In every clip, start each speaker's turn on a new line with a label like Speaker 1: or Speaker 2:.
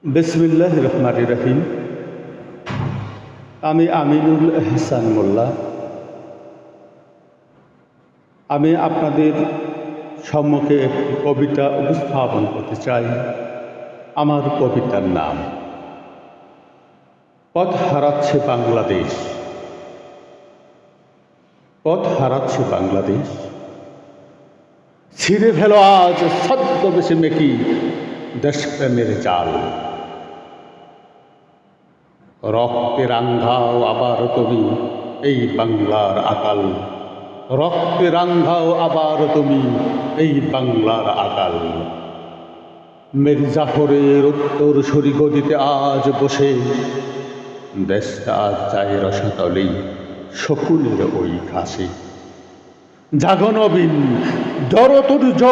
Speaker 1: বিসমিল্লাহির রহমানির রহিম। আমি আমিনুল এহসান মোল্লা। আমি আপনাদের সম্মুখে একটি কবিতা উপস্থাপন করতে চাই। আমার কবিতার নাম পথ হারাচ্ছে বাংলাদেশ। পথ হারাচ্ছে বাংলাদেশ, ছিঁড়ে ফেলো আজ ছদ্মবেশে মেকি দেশপ্রেমের জাল। রক্তে রাঙ্গাও আবার তুমি এই বাংলার আকাল। রক্তে রাঙ্গাও আবার তুমি এই বাংলার আকাল। মির্জাফরের উত্তর সরি গদিতে আজ বসে দেশটা আজ যায় রসাতলে শকুনের ওই ঘাসে। জাগো নবীন, দরতুর্য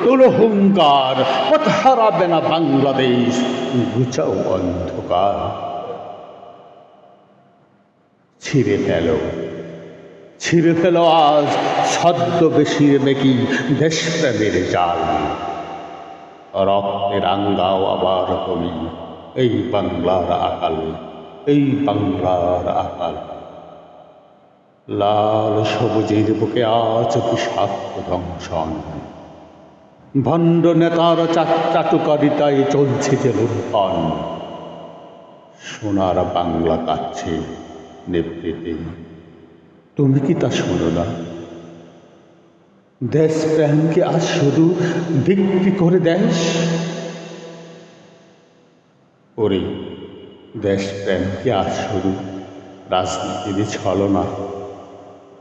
Speaker 1: তোলো হুঙ্কার, পথ হারাবে না বাংলাদেশ, ঘুচাও অন্ধকার। ছিঁড়ে ফেলো আজ ছদ্মবেশীর মেকি দেশপ্রেমের জাল। রক্তে রাঙ্গাও আবার তুমি এই বাংলার আকাল, এই বাংলার আকাল। লাল সবুজের বুকে আজ বিষাক্ত দংশন, ভণ্ড নেতার চাটুকারিতায় চলছে যে লুণ্ঠন। সোনার বাংলা কাচ্ছে নেবৃতে, তুমি কি তা শোনো না? দেশপ্রেমকে আজ শুধু বিক্রি করে দেশ। ওরে দেশপ্রেমকে আজ শুধু রাজনীতির ছলনা,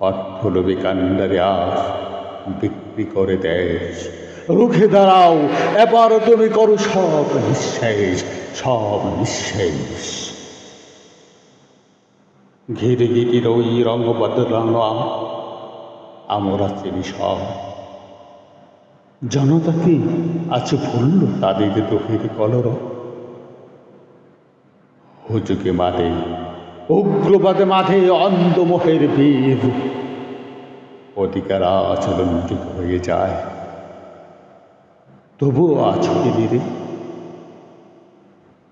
Speaker 1: অর্থলোভী কাণ্ডারে আজ বিক্রি করে দেশ। রুখে দাঁড়াও, এবার তুমি করো সব নিঃশেষ, সব নিঃশেষ। ঘিরে গিটির ওই রঙ বদলানো আমরা চিনি সব। জনতা কি আজ ভুলল তাদের দুঃখের কলর? হুজুগে মাঠে, উগ্রবাদে মাঠে অন্ধমোহের বীর, অধিকার আজ লুণ্ঠিত হয়ে যায়। তবুও আছো কি বীরে?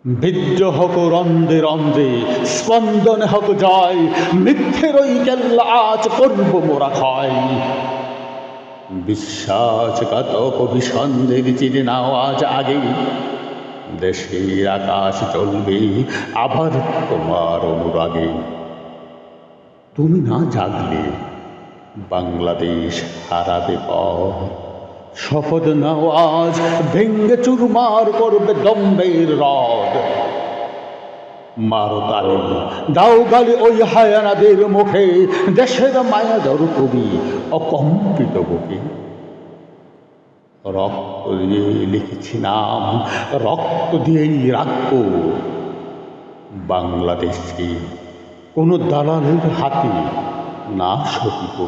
Speaker 1: বিদ্রোহ হোক রন্ধে রন্ধে, স্পন্দনে হোক জয়, মিথ্যের ওই কেল্লা আজ করব মোরা ক্ষয়। বিশ্বাসঘাতক অভিসন্ধের চিনে নাও আজ আগে, দেশের আকাশ চলবে আবার তোমার অনুরাগে। তুমি না জাগলে বাংলাদেশ হারাবে পথ। শপথ নাও আজ, ভেঙ্গে চুরমার করবে দম্ভের রদ। মারো তালে, দাও গালি ওই হায়ানাদের মুখে, দেশের মায়া ধরো তুমি অকম্পিত বুকে। রক্ত দিয়ে লিখেছি নাম, রক্ত দিয়েই রাখবো বাংলাদেশকে কোনো দালালের হাতে না সহিব।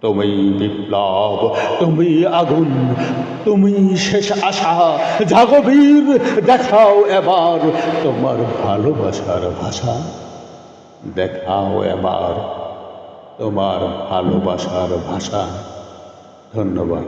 Speaker 1: তুমি বিপ্লব, তুমি আগুন, তুমি শেষ আশা। জাগো বীর, দেখাও এবার তোমার ভালোবাসার ভাষা। দেখাও এবার তোমার ভালোবাসার ভাষা। ধন্যবাদ।